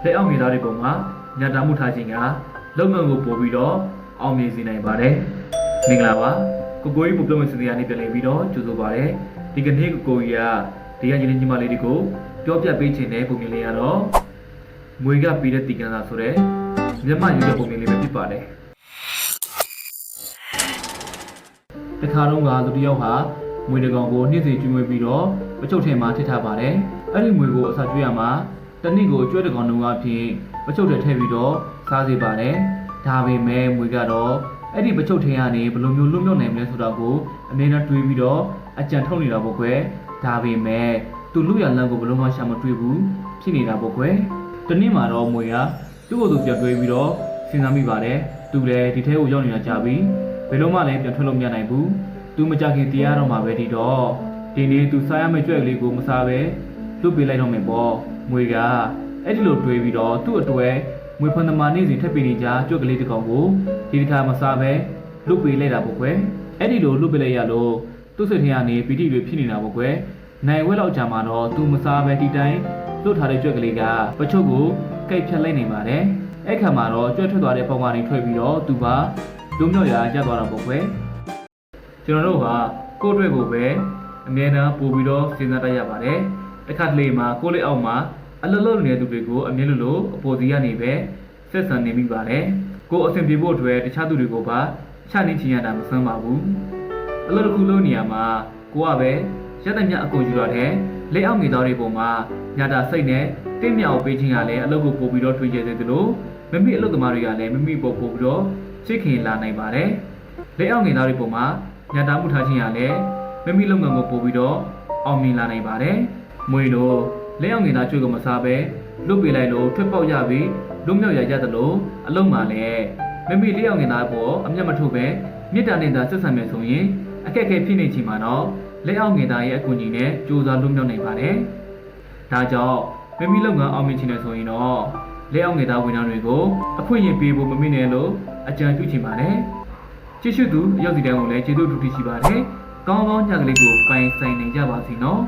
လက်အောက်ငယ်သားတွေပုံမှာညတာမှုထားခြင်းကလုံငန်းကိုပို့ပြီးတော့အောင်မြင်စေနိုင်ပါတယ်မင်္ဂလာပါကိုကြီးပုပ္ပမစနေရနေ့ပြန်လည်ပြီးတော့ကြိုဆိုပါရစေဒီကနေ့ကိုကြီးကဒီကညီလေးညီမလေးတွေကိုပြောပြပေးခြင်းတဲ့ပုံမြင်လေးကတော့မွေကပြီးတဲ့တီကန်သာဆိုတဲ့မြမယူတဲ့ပုံမြင်လေးပဲဖြစ်ပါတယ်တခါတော့ကသူတယောက်ဟာမွေတကောင်ကိုနှစ်စီကျွေးမွေးပြီးတော့ပချုပ်ထဲမှာထည့်ထားပါတယ်အဲ့ဒီမွေကိုအစာကျွေးရမှာတနည်းကိုကျွဲတကောင်လုံးအဖြစ်ပချုပ်ထဲထည့်ပြီးတော့စားစေပါတယ်ဒါပေမဲ့မွေကတော့အဲ့ဒီပချုပ်ထဲကနေဘယ်လိုမျိုးလွတ်မြောက်နိုင်မလဲဆိုတာကိုအမြဲတမ်းတွေးပြီးတော့အကြံထုတ်နေတာပေါ့ကွယ်ဒါပေမဲ့သူလူရလန်းကိုဘယ်လိုမှရှာမတွေ့ဘူးဖြစ်နေတာပေါ့ကွယ်တနည်းမှာတော့မွေကသူ့ကိုယ်သူပြန်တွေးပြီးတော့စဉ်းစားမိပါတယ်သူလည်းဒီထဲကိုရောက်နေတာကြာပြီဘယ်လိုမှလည်းပြန်ထွက်လို့မရနိုင်ဘူးသူမကြခင်တရားတော့မှာပဲဒီတော့ဒီနေ့သူစားရမယ့်ကြွက်ကလေးကိုမစားပဲလွတ်ပေးလိုက်တော့မယ်ပေါ့မွေကအဲ့ဒီလိုတွေးပြီးတော့သူ့အတွက်မွေဖန်သမားနေ့စဉ်ထပ်ပေးနေကြကြွက်ကလေးတစ်ကောင်ကိုဒီတစ်ခါမစားပဲလွတ်ပေးလိုက်တာပေါ့ကွယ်အဲ့ဒီလိုလွတ်ပေးလိုက်ရလို့သူ့စိတ်ထဲကနေပီတိတွေဖြစ်နေတာပေါ့ကွယ်နိုင်ဝက်လောက်ကြာမှတော့သူမစားပဲဒီတိုင်းလွတ်ထားတဲ့ကြွက်ကလေးကပချုပ်ကိုကိတ်ဖြတ်လိုက်နေပါတယ်အဲ့ခါမှာတော့ကြွက်ထွက်သွားတဲ့ပုံကနေထွက်ပြီးတော့သူကလုံးမြောက်ရာကျသွားတာပေါ့ကွယ်ကျွန်တော်တို့ကကိုယ့်အတွက်ကိုပဲအမြဲတမ်းပို့ပြီးတော့စဉ်းစားတတ်ရပါတယ်တစ်ခါတလေမှာကိုယ့်လက်အောက်မှာအလလုံးနေတဲ့သူတွေကိုအမြဲလိုအပေါ်စီကနေပဲဆက်ဆံနေမိပါတယ်ကိုယ်အဆင်ပြေဖို့အတွက်တခြားသူတွေကိုပါချနေချင်ရတာမဆန်းပါဘူးအလုပ်တစ်ခုလုံးနေရာမှာကိုကပဲရက်တဲ့မြအကုန်ယူရတဲ့လက်အောက်ငယ်သားတွေပုံမှာညာတာစိတ်နဲ့တင့်မြောက်ပေးခြင်းကလည်းအလုပ်ကိုပို့ပြီးတော့ထွေးကျစေသလိုမမိအလုပ်သမားတွေကလည်းမမိပို့ပြီးတော့ချစ်ခင်လာနိုင်ပါတယ်လက်အောက်ငယ်သားတွေပုံမှာညာတာမှုထားခြင်းကလည်းမမိလုပ်ငန်းကိုပို့ပြီးတော့အောင်မြင်လာနိုင်ပါတယ်မွေတို့လက်အောင်ငင်သားကျွေးကိုမစားပဲလွတ်ပေးလိုက်လို့ထွက်ပေါက်ရပြီးလွတ်မြောက်ရကြသလိုအလုံးမှာလည်းမမိလက်အောင်ငင်သားပေါ်အမျက်မထုတ်ပဲမြစ်တာနဲ့သာဆက်ဆံမယ်ဆိုရင်အခက်အခဲဖြစ်နေချိန်မှာတော့လက်အောင်ငင်သားရဲ့အကူအညီနဲ့ကြိုးစားလွတ်မြောက်နိုင်ပါတယ်ဒါကြောင့်မမိလုပ်ငန်းအောင်မြင်ချင်တယ်ဆိုရင်တော့လက်အောင်ငင်သားဝန်ထမ်းတွေကိုအခွင့်အရေးပေးဖို့မမေ့နဲ့လို့အကြံပြုချင်ပါတယ်ကြည့်ရှုသူအရောက်စီတိုင်းကိုလည်းကျေးဇူးတူရှိပါတယ်ကောင်းကောင်းညကလေးကိုပိုင်ဆိုင်နိုင်ကြပါစေနော်